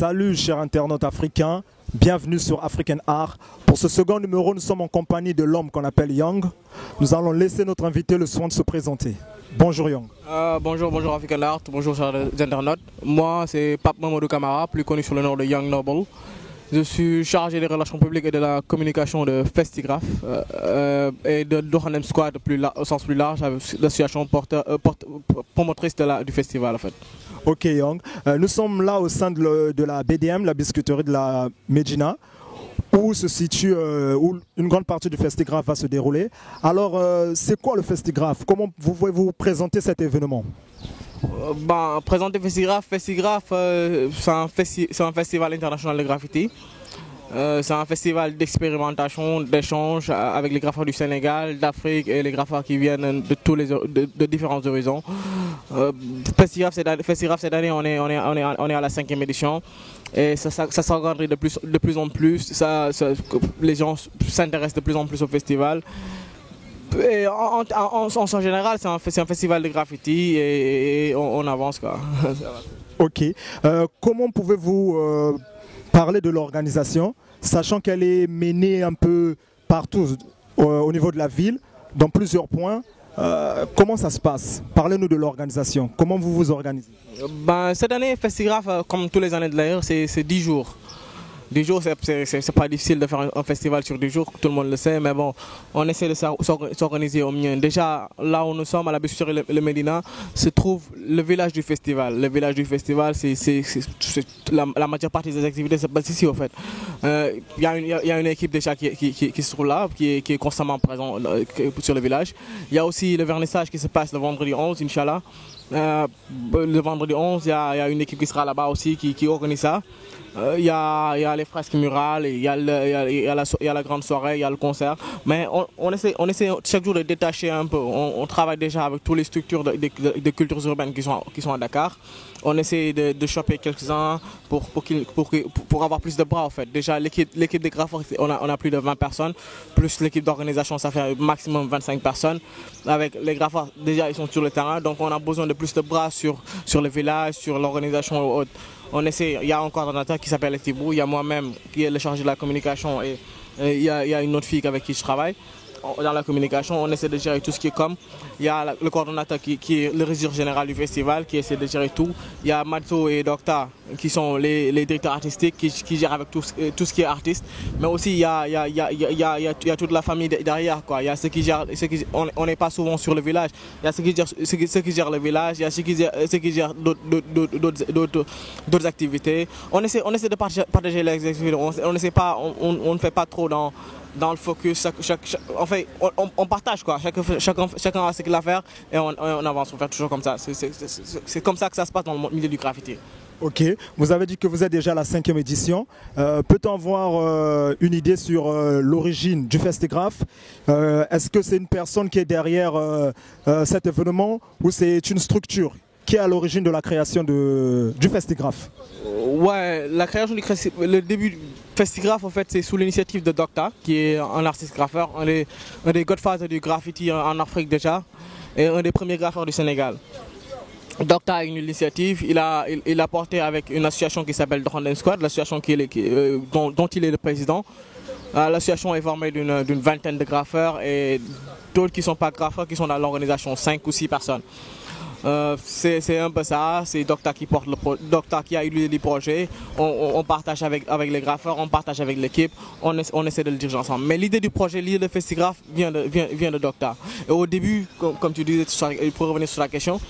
Salut chers internautes africains, bienvenue sur African Art. Pour ce second numéro, nous sommes en compagnie de l'homme qu'on appelle Young. Nous allons laisser notre invité le soin de se présenter. Bonjour Young. Bonjour African Art, bonjour chers internautes. Moi c'est Pape Mamadou Camara, plus connu sous le nom de Young Noble. Je suis chargé des relations publiques et de la communication de Festigraph et de Dohanem Squad au sens plus large, avec l'association promotrice du festival en fait. Ok Young, nous sommes là au sein de la BDM, la biscuiterie de la Médina, où se situe, où une grande partie du Festigraph va se dérouler. Alors c'est quoi le Festigraph? Comment vous pouvez-vous présenter cet événement? Présenter Festigraph, c'est un festival international de graffiti. C'est un festival d'expérimentation, d'échange avec les graffeurs du Sénégal, d'Afrique et les graffeurs qui viennent de différents horizons. Festigraph cette année, on est à la 5e édition et ça s'agrandit de plus en plus. Les gens s'intéressent de plus en plus au festival. Et en général, c'est un festival de graffiti et on avance quoi. Ok. Comment pouvez-vous parler de l'organisation, sachant qu'elle est menée un peu partout au niveau de la ville, dans plusieurs points? Comment ça se passe? Parlez-nous de l'organisation. Comment vous vous organisez? Cette année, Festigraph, comme tous les années de l'air, c'est 10 jours. 10 jours, c'est pas difficile de faire un festival sur 10 jours, tout le monde le sait, mais bon, on essaie de s'organiser au mieux. Déjà, là où nous sommes, à la biscuiterie Le Médina, se trouve le village du festival. Le village du festival, la majeure partie des activités se passe ici, au fait. Il y a une équipe déjà qui se trouve là, qui est constamment présente sur le village. Il y a aussi le vernissage qui se passe le vendredi 11, Inch'Allah. Le vendredi 11, il y a une équipe qui sera là-bas aussi qui organise ça. Il y a les fresques murales, il y a la grande soirée, il y a le concert. Mais on essaie chaque jour de détacher un peu. On travaille déjà avec toutes les structures de cultures urbaines qui sont à Dakar. On essaie de choper quelques-uns pour avoir plus de bras en fait. Déjà l'équipe des graffeurs, on a plus de 20 personnes, plus l'équipe d'organisation, ça fait maximum 25 personnes. Avec les graffeurs, déjà ils sont sur le terrain, donc on a besoin de plus de bras sur le village, sur l'organisation. On essaie, il y a un coordonnateur qui s'appelle Etibou, il y a moi-même qui est le chargé de la communication et il y a une autre fille avec qui je travaille. Dans la communication, on essaie de gérer tout ce qui est com. Il y a le coordonnateur qui est le régisseur général du festival qui essaie de gérer tout. Il y a Matzo et Docta qui sont les directeurs artistiques qui gèrent avec tout ce qui est artiste. Mais aussi il y a toute la famille derrière quoi. Il y a ceux qui gèrent, on n'est pas souvent sur le village. Il y a ceux qui gèrent le village, il y a ceux qui gèrent d'autres activités. On essaie de partager les activités. On ne fait pas trop dans le focus, on partage quoi, chacun a ce qu'il a à faire et on avance, on fait toujours comme ça. C'est comme ça que ça se passe dans le milieu du graffiti. Ok, vous avez dit que vous êtes déjà à la 5e édition. Peut-on avoir une idée sur l'origine du Festigraph? Est-ce que c'est une personne qui est derrière cet événement ou c'est une structure qui est à l'origine de la création du Festigraph? Ouais, la création le début du Festigraph en fait c'est sous l'initiative de Docta qui est un artiste graffeur, un des godfathers du graffiti en Afrique déjà et un des premiers graffeurs du Sénégal. Docta a une initiative, il a porté avec une association qui s'appelle Dohanem Squad, l'association dont il est le président. L'association est formée d'une vingtaine de graffeurs et d'autres qui ne sont pas graffeurs qui sont dans l'organisation, 5 ou 6 personnes. C'est un peu ça, c'est Docta qui porte Docta qui a eu l'idée du projet, on partage avec les graffeurs, on partage avec l'équipe, on essaie de le diriger ensemble. Mais l'idée du projet, l'idée de Festigraph vient de Docta. Et au début, comme tu disais, pour revenir sur la question,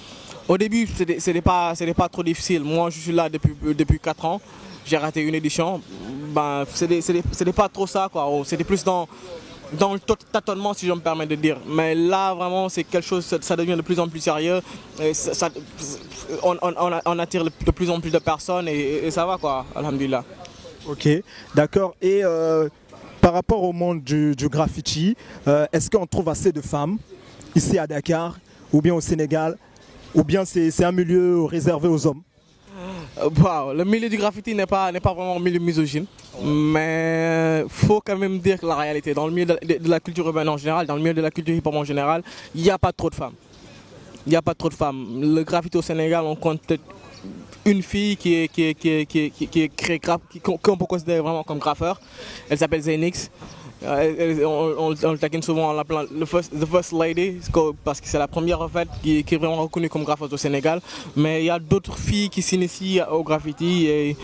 au début c'était pas trop difficile. Moi je suis là depuis 4 ans, j'ai raté une édition, c'était pas trop ça quoi, c'était plus dans le tâtonnement si je me permets de dire. Mais là vraiment c'est quelque chose, ça devient de plus en plus sérieux. Et on attire de plus en plus de personnes et ça va quoi, alhamdulillah. Ok, d'accord. Et par rapport au monde du graffiti, est-ce qu'on trouve assez de femmes ici à Dakar ou bien au Sénégal, ou bien c'est un milieu réservé aux hommes? Le milieu du graffiti n'est pas vraiment un milieu misogyne, mais il faut quand même dire que la réalité, dans le milieu de la culture urbaine en général, dans le milieu de la culture hip-hop en général, il n'y a pas trop de femmes. Il n'y a pas trop de femmes. Le graffiti au Sénégal, on compte peut-être une fille qui est créée, qu'on peut considérer vraiment comme graffeur. Elle s'appelle Zenix. On le taquine souvent en l'appelant the first lady parce que c'est la première en fait qui est vraiment reconnue comme graffeuse au Sénégal. Mais il y a d'autres filles qui s'initient au graffiti et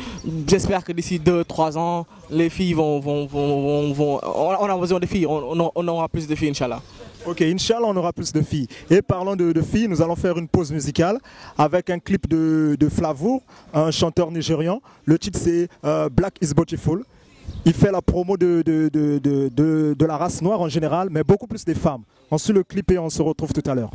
j'espère que d'ici 2-3 ans, les filles vont on a besoin de filles, on aura plus de filles, Inch'Allah. Ok, Inch'Allah, on aura plus de filles. Et parlant de filles, nous allons faire une pause musicale avec un clip de Flavour, un chanteur nigérian. Le titre c'est Black is Beautiful. Il fait la promo de la race noire en général, mais beaucoup plus des femmes. On suit le clip et on se retrouve tout à l'heure.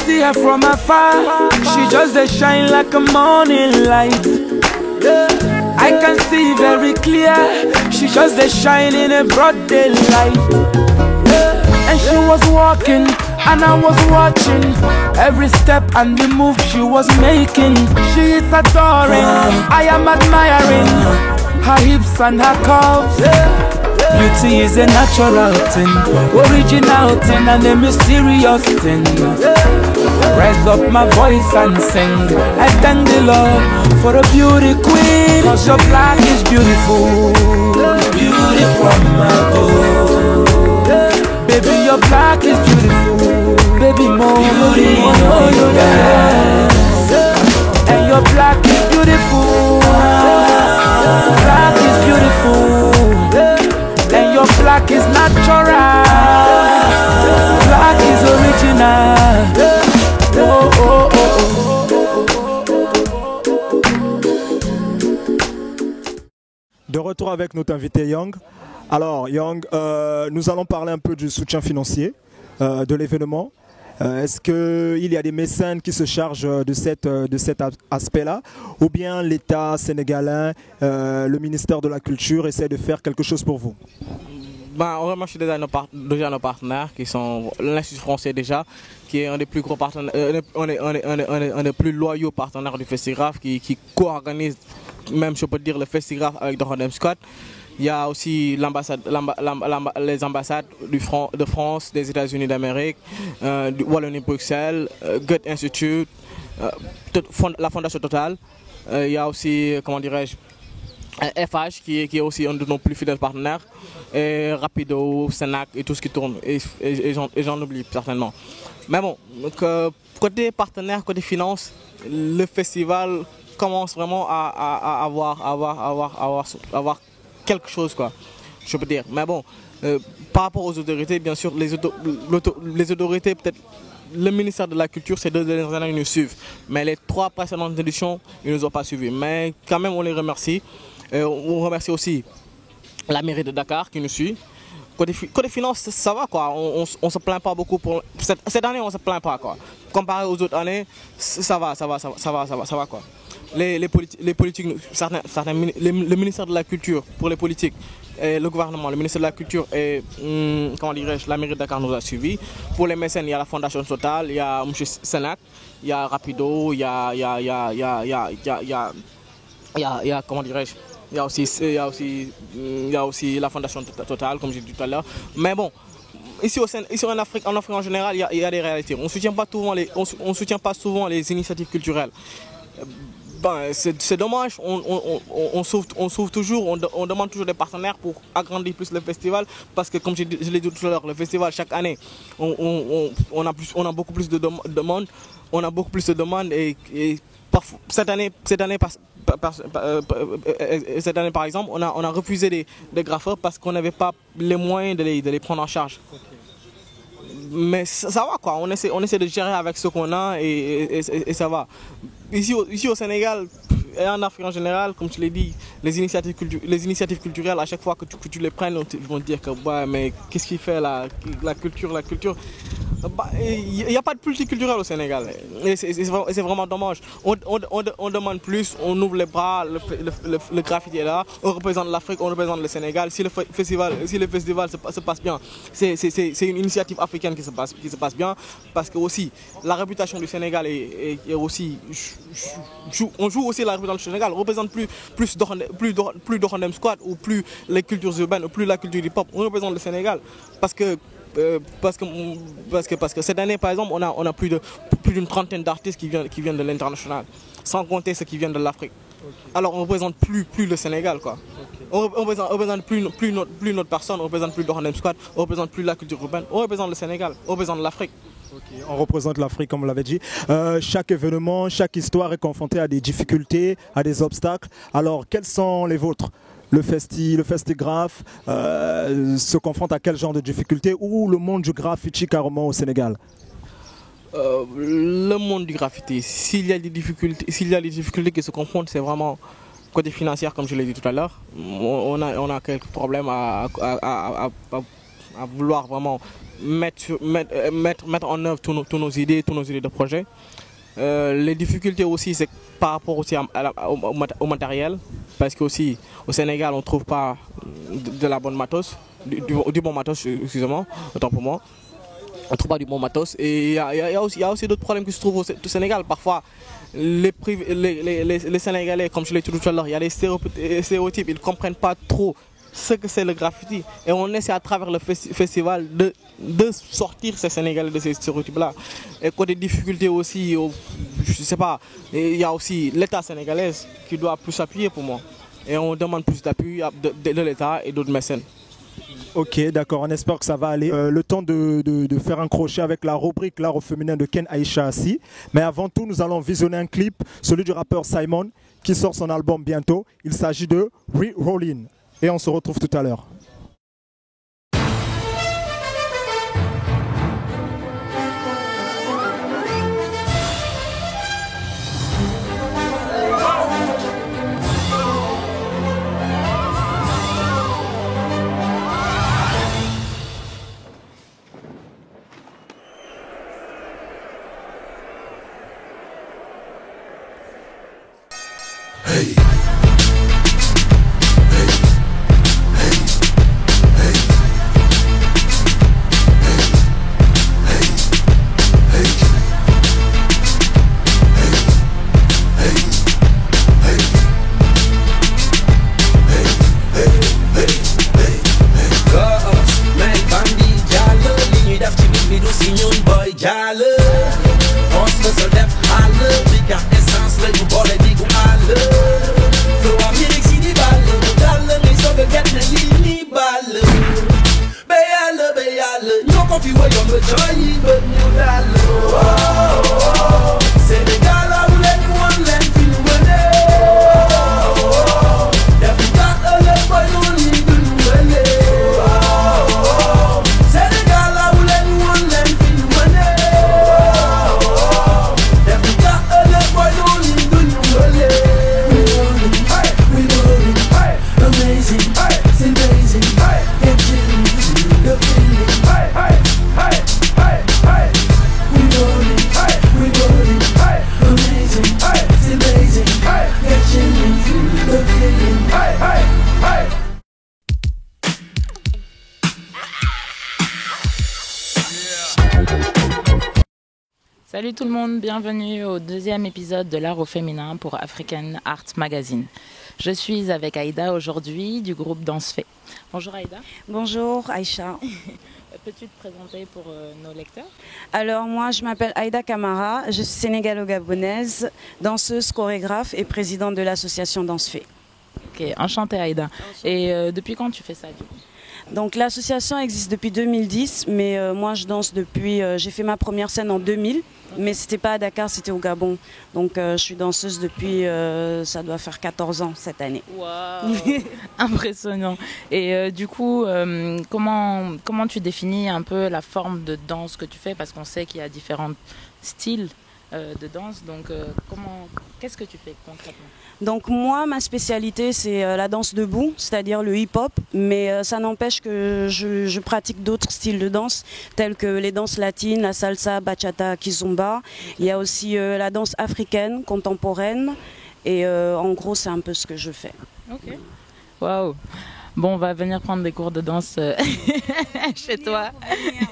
See her from afar, she just a shine like a morning light. I can see very clear, she just a shine in a broad daylight. And she was walking, and I was watching every step and the move she was making. She is adoring, I am admiring her hips and her curves. Beauty is a natural thing, original thing and a mysterious thing. Raise up my voice and sing. I thank the Lord for a beauty queen, cause your black is beautiful. Beauty from my own. Baby, your black is beautiful. Baby, more beauty in your eyes. And your black is beautiful. Black is beautiful. And your black is natural. Black is original. Oh, oh, De retour avec notre invité Young. Alors Young, nous allons parler un peu du soutien financier de l'événement. Est-ce qu'il y a des mécènes qui se chargent de cet aspect-là, ou bien l'État sénégalais, le ministère de la Culture essaie de faire quelque chose pour vous? Ben, on remercie déjà nos partenaires qui sont l'Institut français déjà, qui est un des plus gros partenaires, un des plus loyaux partenaires du Festigraph, qui co-organise, même je peux dire, le Festigraph avec Dorandem Scott. Il y a aussi les ambassades de France, des États-Unis d'Amérique, du Wallonie-Bruxelles, Goethe Institute, la Fondation Total. Il y a aussi, comment dirais-je, FH qui est aussi un de nos plus fidèles partenaires, et Rapido, Senac et tout ce qui tourne, et j'en oublie certainement. Mais bon, côté partenaire, côté finance, le festival commence vraiment à avoir quelque chose, quoi, je peux dire. Mais bon, par rapport aux autorités, bien sûr, les autorités, peut-être le ministère de la Culture, ces 2 dernières années, ils nous suivent. Mais les 3 précédentes éditions, ils ne nous ont pas suivis. Mais quand même, on les remercie. On remercie aussi la mairie de Dakar qui nous suit. Côté finance, ça va, quoi. On se plaint pas beaucoup pour cette année, on se plaint pas, quoi. Comparé aux autres années, ça va, quoi. Les politiques, le ministère de la Culture pour les politiques, et le gouvernement, le ministère de la Culture et comment dirais-je, la mairie de Dakar nous a suivis. Pour les mécènes, il y a la Fondation Total, il y a M. Senac, il y a Rapido, il y a comment dirais-je, il y a aussi la Fondation Total, comme j'ai dit tout à l'heure. Mais bon, ici en Afrique en général, il y a des réalités. On ne soutient pas souvent les initiatives culturelles. Ben, c'est dommage, on s'ouvre toujours, on demande toujours des partenaires pour agrandir plus le festival, parce que comme je l'ai dit tout à l'heure, le festival chaque année, on a beaucoup plus de demandes, et parfois, cette année par exemple, on a refusé des graffeurs parce qu'on n'avait pas les moyens de les prendre en charge. Mais ça va, quoi, on essaie de gérer avec ce qu'on a et ça va. Ici au Sénégal et en Afrique en général, comme je l'ai dit, les initiatives culturelles, à chaque fois que tu les prennes, ils vont te dire que ouais, mais qu'est-ce qu'il fait la culture. Il n'y a pas de politique culturelle au Sénégal. Et c'est vraiment dommage. On demande plus, on ouvre les bras, le graffiti est là, on représente l'Afrique, on représente le Sénégal. Si le festival se passe bien, c'est une initiative africaine qui se passe bien. Parce que aussi, la réputation du Sénégal est aussi... On joue aussi la réputation du Sénégal. On représente plus d'Orandem Squad ou plus les cultures urbaines ou plus la culture hip-hop. On représente le Sénégal. Parce que cette année, par exemple, on a plus d'une trentaine d'artistes qui viennent de l'international, sans compter ceux qui viennent de l'Afrique. Okay. Alors on ne représente plus le Sénégal, quoi. Okay. On ne représente plus notre personne, on ne représente plus Dorandem Squad, on ne représente plus la culture urbaine, on représente le Sénégal, on représente l'Afrique. Okay. On représente l'Afrique, comme on l'avait dit. Chaque événement, chaque histoire est confrontée à des difficultés, à des obstacles. Alors, quels sont les vôtres? Le festigraphe se confronte à quel genre de difficultés, ou le monde du graffiti carrément au Sénégal? Le monde du graffiti, s'il y a des difficultés qui se confrontent, c'est vraiment côté financier, comme je l'ai dit tout à l'heure. On a quelques problèmes à vouloir vraiment mettre en œuvre tous nos idées de projet. Les difficultés aussi, c'est par rapport aussi au matériel, parce qu'aussi au Sénégal on ne trouve pas de la bonne matos, du bon matos, excusez-moi, autant pour moi. On ne trouve pas du bon matos, et il y a aussi d'autres problèmes qui se trouvent au Sénégal. Parfois les Sénégalais, comme je l'ai dit tout à l'heure, il y a les stéréotypes, ils ne comprennent pas trop ce que c'est le graffiti, et on essaie à travers le festival de sortir ces Sénégalais de ces stéréotypes-là. Et côté difficultés aussi, je sais pas, il y a aussi l'État sénégalais qui doit plus s'appuyer pour moi. Et on demande plus d'appui de l'État et d'autres mécènes. Ok, d'accord, on espère que ça va aller. Le temps de faire un crochet avec la rubrique l'art au féminin de Ken Aïcha Assi. Mais avant tout, nous allons visionner un clip, celui du rappeur Simon, qui sort son album bientôt. Il s'agit de Re-Rollin'. Et on se retrouve tout à l'heure. Hey. Salut tout le monde, bienvenue au deuxième épisode de l'art au féminin pour African Art Magazine. Je suis avec Aïda aujourd'hui du groupe Dansfait. Bonjour Aïda. Bonjour Aïcha. Peux-tu te présenter pour nos lecteurs? Alors moi je m'appelle Aïda Camara, je suis sénégalo-gabonaise, danseuse, chorégraphe et présidente de l'association Dansfait. Ok, enchantée Aïda. Et depuis quand tu fais ça du coup? Donc l'association existe depuis 2010, mais moi je danse depuis, j'ai fait ma première scène en 2000, mais c'était pas à Dakar, c'était au Gabon. Donc je suis danseuse depuis, ça doit faire 14 ans cette année. Waouh. Impressionnant. Et du coup, comment tu définis un peu la forme de danse que tu fais? Parce qu'on sait qu'il y a différents styles de danse. Donc, qu'est-ce que tu fais concrètement? Donc moi, ma spécialité, c'est la danse debout, c'est-à-dire le hip-hop, mais ça n'empêche que je pratique d'autres styles de danse, tels que les danses latines, la salsa, bachata, kizomba. Il y a aussi la danse africaine, contemporaine, et en gros, c'est un peu ce que je fais. Ok. Waouh. Bon, on va venir prendre des cours de danse chez toi.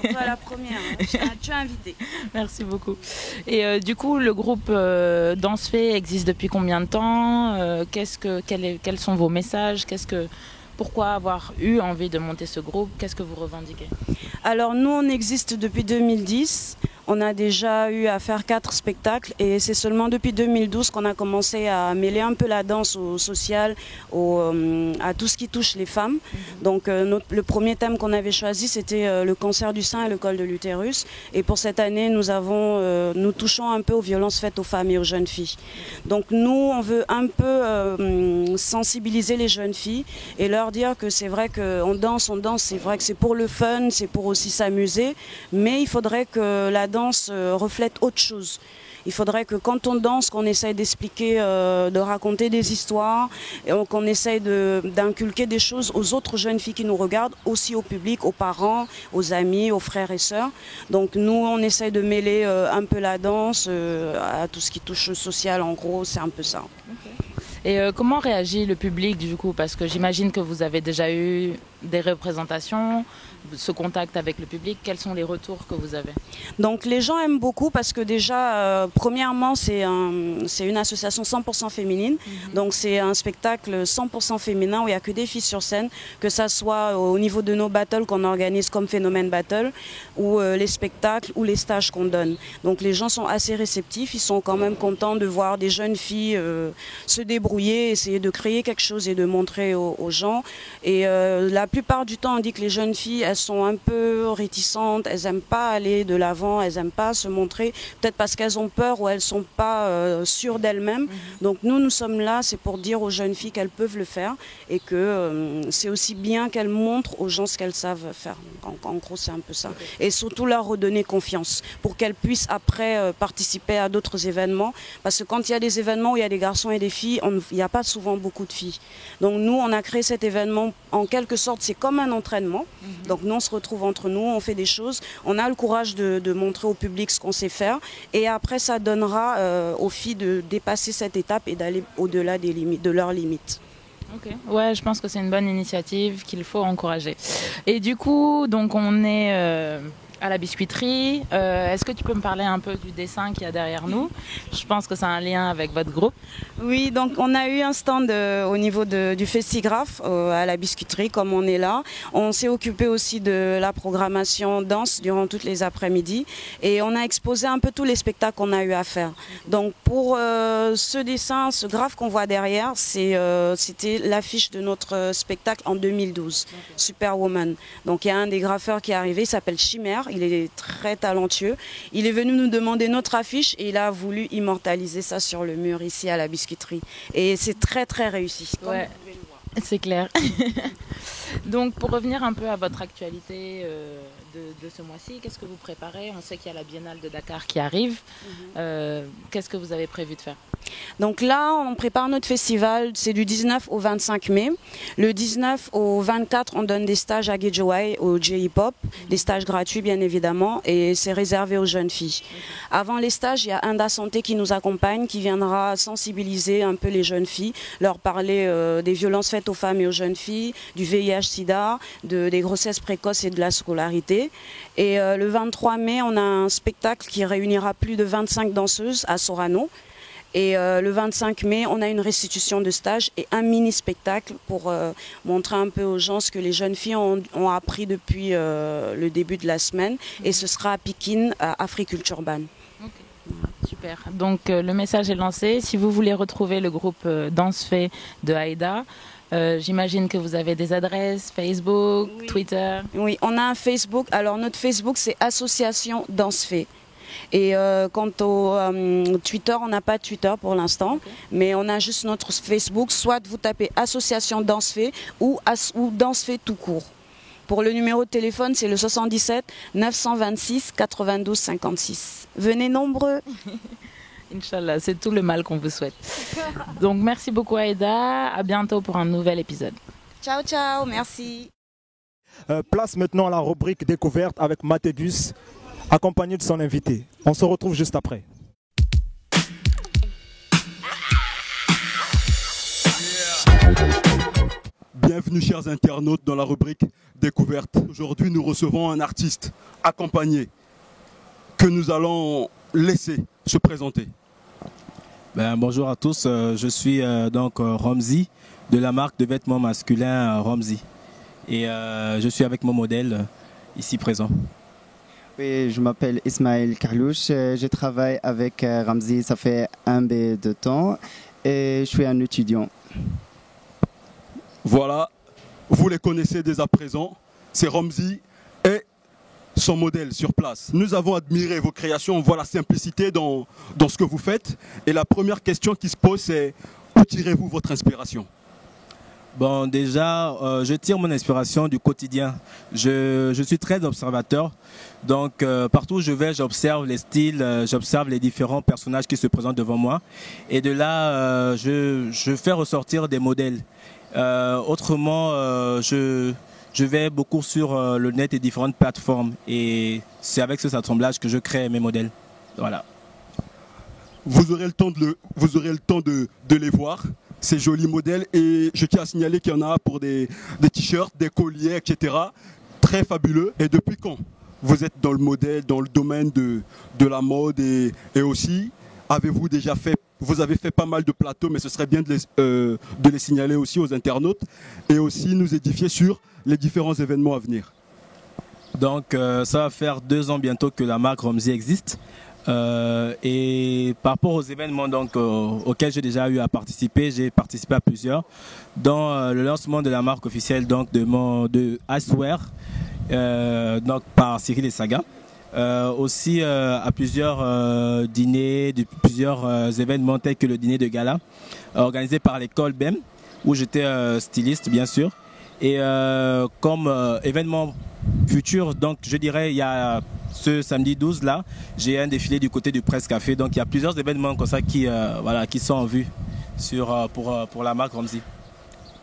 Toi la première, tu es invitée. Merci beaucoup. Et du coup, le groupe Danse Fée existe depuis combien de temps? Quels sont vos messages? Pourquoi avoir eu envie de monter ce groupe? Qu'est-ce que vous revendiquez? Alors nous, on existe depuis 2010. On a déjà eu à faire 4 spectacles et c'est seulement depuis 2012 qu'on a commencé à mêler un peu la danse au social, à tout ce qui touche les femmes. Donc le premier thème qu'on avait choisi, c'était le cancer du sein et le col de l'utérus. Et pour cette année, nous touchons un peu aux violences faites aux femmes et aux jeunes filles. Donc nous, on veut un peu sensibiliser les jeunes filles et leur dire que c'est vrai qu'on danse, c'est vrai que c'est pour le fun, c'est pour aussi s'amuser, mais il faudrait que la danse reflète autre chose. Il faudrait que quand on danse, qu'on essaye d'expliquer, de raconter des histoires, et qu'on essaye d'inculquer des choses aux autres jeunes filles qui nous regardent, aussi au public, aux parents, aux amis, aux frères et sœurs. Donc nous, on essaye de mêler un peu la danse à tout ce qui touche le social, en gros, c'est un peu ça. Et comment réagit le public du coup? Parce que j'imagine que vous avez déjà eu des représentations, ce contact avec le public. Quels sont les retours que vous avez? Donc les gens aiment beaucoup parce que déjà, premièrement, c'est une association 100% féminine. Donc c'est un spectacle 100% féminin où il n'y a que des filles sur scène, que ça soit au niveau de nos battles qu'on organise comme Phénomène Battle, ou les spectacles ou les stages qu'on donne. Donc les gens sont assez réceptifs, ils sont quand même contents de voir des jeunes filles se débrouiller, essayer de créer quelque chose et de montrer aux gens. Et la plupart du temps, on dit que les jeunes filles, elles sont un peu réticentes, elles n'aiment pas aller de l'avant, elles n'aiment pas se montrer, peut-être parce qu'elles ont peur ou elles ne sont pas sûres d'elles-mêmes. Donc nous sommes là, c'est pour dire aux jeunes filles qu'elles peuvent le faire et que c'est aussi bien qu'elles montrent aux gens ce qu'elles savent faire. En gros, c'est un peu ça. Et surtout leur redonner confiance pour qu'elles puissent après participer à d'autres événements. Parce que quand il y a des événements où il y a des garçons et des filles, il n'y a pas souvent beaucoup de filles. Donc nous, on a créé cet événement, en quelque sorte, c'est comme un entraînement. Donc nous, on se retrouve entre nous, on fait des choses, on a le courage de montrer au public ce qu'on sait faire. Et après, ça donnera aux filles de dépasser cette étape et d'aller au-delà des limites, de leurs limites. Ok. Ouais, je pense que c'est une bonne initiative qu'il faut encourager. Et du coup, donc on est à la biscuiterie. Est-ce que tu peux me parler un peu du dessin qu'il y a derrière nous? Je pense que c'est un lien avec votre groupe. Oui, donc on a eu un stand au niveau du Festigraphe à la biscuiterie, comme on est là. On s'est occupé aussi de la programmation danse durant toutes les après-midi et on a exposé un peu tous les spectacles qu'on a eu à faire. Donc pour ce dessin, ce graphe qu'on voit derrière, c'était l'affiche de notre spectacle en 2012, Superwoman. Donc il y a un des graffeurs qui est arrivé, il s'appelle Chimère. Il est très talentueux. Il est venu nous demander notre affiche et il a voulu immortaliser ça sur le mur ici à la biscuiterie. Et c'est très très réussi. Ouais, c'est clair. Donc pour revenir un peu à votre actualité de ce mois-ci, qu'est-ce que vous préparez? On sait qu'il y a la Biennale de Dakar qui arrive. Qu'est-ce que vous avez prévu de faire? Donc là, on prépare notre festival, c'est du 19 au 25 mai. Le 19 au 24, on donne des stages à Guédiawaye, au J-Hip-Hop, des stages gratuits bien évidemment, et c'est réservé aux jeunes filles. Avant les stages, il y a Inda Santé qui nous accompagne, qui viendra sensibiliser un peu les jeunes filles, leur parler des violences faites aux femmes et aux jeunes filles, du VIH-Sida, des grossesses précoces et de la scolarité. Et le 23 mai, on a un spectacle qui réunira plus de 25 danseuses à Sorano. Et le 25 mai, on a une restitution de stage et un mini-spectacle pour montrer un peu aux gens ce que les jeunes filles ont appris depuis le début de la semaine. Et ce sera à Pikine, à Africulture Urban. Okay. Super. Donc le message est lancé. Si vous voulez retrouver le groupe Danse Fée de Aïda, j'imagine que vous avez des adresses, Facebook, oui. Twitter. Oui, on a un Facebook. Alors notre Facebook, c'est Association Danse Fée. Et quant au Twitter, on n'a pas de Twitter pour l'instant, mais on a juste notre Facebook. Soit vous tapez Association Danse Fée ou Danse Fée tout court. Pour le numéro de téléphone, c'est le 77 926 92 56. Venez nombreux. Inch'Allah, c'est tout le mal qu'on vous souhaite. Donc merci beaucoup Aïda, à bientôt pour un nouvel épisode. Ciao, ciao, merci. Place maintenant à la rubrique découverte avec Mathégus, accompagné de son invité. On se retrouve juste après. Bienvenue chers internautes dans la rubrique découverte. Aujourd'hui nous recevons un artiste accompagné que nous allons laisser se présenter. Bonjour à tous, je suis donc Romzy de la marque de vêtements masculins Romzy et je suis avec mon modèle ici présent. Oui, je m'appelle Ismaël Carlouche, je travaille avec Romzy, ça fait un peu de temps et je suis un étudiant. Voilà, vous les connaissez dès à présent, c'est Romzy et son modèle sur place. Nous avons admiré vos créations, on voit la simplicité dans ce que vous faites. Et la première question qui se pose, c'est où tirez-vous votre inspiration? Bon, déjà, je tire mon inspiration du quotidien. Je suis très observateur, donc partout où je vais, j'observe les styles, j'observe les différents personnages qui se présentent devant moi. Et de là, je fais ressortir des modèles. Autrement, je vais beaucoup sur le net et différentes plateformes et c'est avec ce assemblage que je crée mes modèles. Voilà. Vous aurez le temps de les voir, ces jolis modèles, et je tiens à signaler qu'il y en a pour des t-shirts, des colliers, etc. Très fabuleux. Et depuis quand vous êtes dans le modèle, dans le domaine de la mode et aussi, avez-vous déjà fait, vous avez fait pas mal de plateaux, mais ce serait bien de les signaler aussi aux internautes et aussi nous édifier sur les différents événements à venir. Donc ça va faire 2 ans bientôt que la marque Romzy existe. Et par rapport aux événements donc, auxquels j'ai déjà eu à participer, j'ai participé à plusieurs, dans le lancement de la marque officielle donc, de Icewear, donc, par Cyril et Saga. Aussi à plusieurs dîners, plusieurs événements tels que le dîner de gala organisé par l'école BEM où j'étais styliste bien sûr. Et comme événement futur, donc je dirais il y a ce samedi 12 là, j'ai un défilé du côté du Presse Café, donc il y a plusieurs événements comme ça qui sont en vue pour la marque Romzy.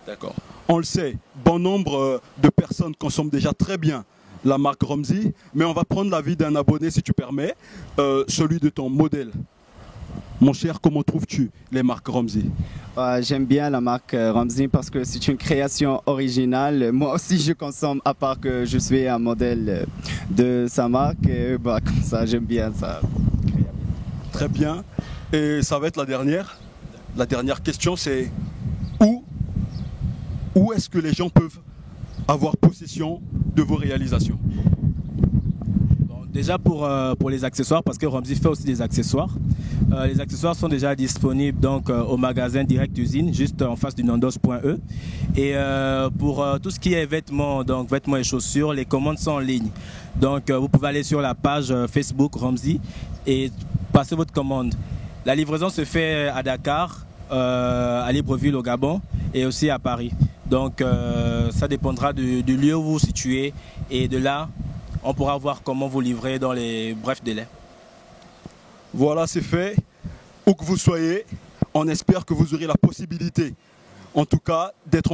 D'accord. On le sait, bon nombre de personnes consomment déjà très bien la marque Romzy, mais on va prendre l'avis d'un abonné si tu permets, celui de ton modèle. Mon cher, comment trouves-tu les marques Romzy? J'aime bien la marque Romzy parce que c'est une création originale. Moi aussi je consomme, à part que je suis un modèle de sa marque, et comme ça j'aime bien ça. Très bien, et ça va être la dernière. La dernière question, c'est où est-ce que les gens peuvent avoir possession de vos réalisations? Bon, déjà pour les accessoires, parce que Romzy fait aussi des accessoires. Les accessoires sont déjà disponibles donc, au magasin Direct Usine, juste en face du nandos.e. Et pour tout ce qui est vêtements, donc vêtements et chaussures, les commandes sont en ligne. Donc vous pouvez aller sur la page Facebook Romzy et passer votre commande. La livraison se fait à Dakar, à Libreville au Gabon et aussi à Paris. Donc ça dépendra du lieu où vous vous situez et de là, on pourra voir comment vous livrer dans les brefs délais. Voilà, c'est fait. Où que vous soyez, on espère que vous aurez la possibilité, en tout cas, d'être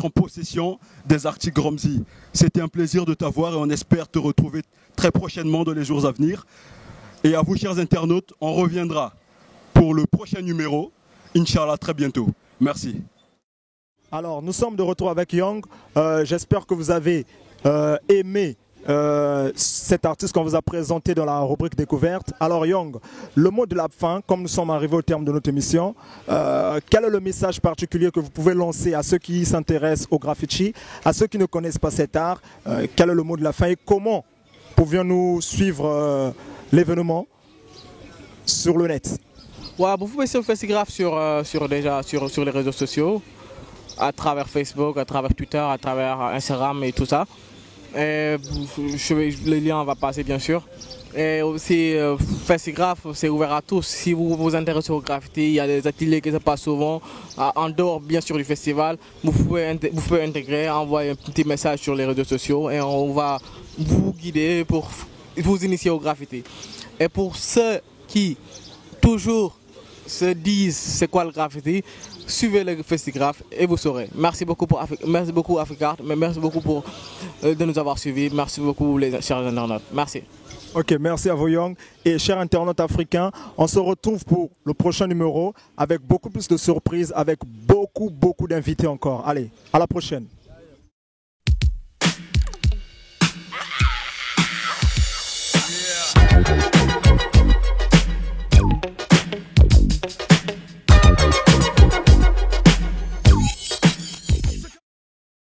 en possession des articles Romzy. C'était un plaisir de t'avoir et on espère te retrouver très prochainement dans les jours à venir. Et à vous, chers internautes, on reviendra pour le prochain numéro, Inch'Allah, très bientôt. Merci. Alors, nous sommes de retour avec Young. J'espère que vous avez aimé cet artiste qu'on vous a présenté dans la rubrique découverte. Alors Young, le mot de la fin, comme nous sommes arrivés au terme de notre émission, quel est le message particulier que vous pouvez lancer à ceux qui s'intéressent au graffiti, à ceux qui ne connaissent pas cet art? Quel est le mot de la fin et comment pouvions-nous suivre l'événement sur le net? Ouais, vous pouvez suivre Festigraph sur les réseaux sociaux, à travers Facebook, à travers Twitter, à travers Instagram et tout ça. Et le lien va passer bien sûr. Et aussi, Festigraph, c'est ouvert à tous. Si vous vous intéressez au graffiti, il y a des ateliers qui se passent souvent, en dehors bien sûr du festival. Vous pouvez intégrer, envoyer un petit message sur les réseaux sociaux et on va vous guider pour vous initier au graffiti. Et pour ceux qui toujours se disent c'est quoi le graffiti, suivez le Festigraph et vous saurez. Merci beaucoup Africart, mais merci beaucoup de nous avoir suivis. Merci beaucoup les chers internautes. Merci. Ok, merci à vous Young. Et chers internautes africains, on se retrouve pour le prochain numéro avec beaucoup plus de surprises, avec beaucoup d'invités encore. Allez, à la prochaine. Yeah.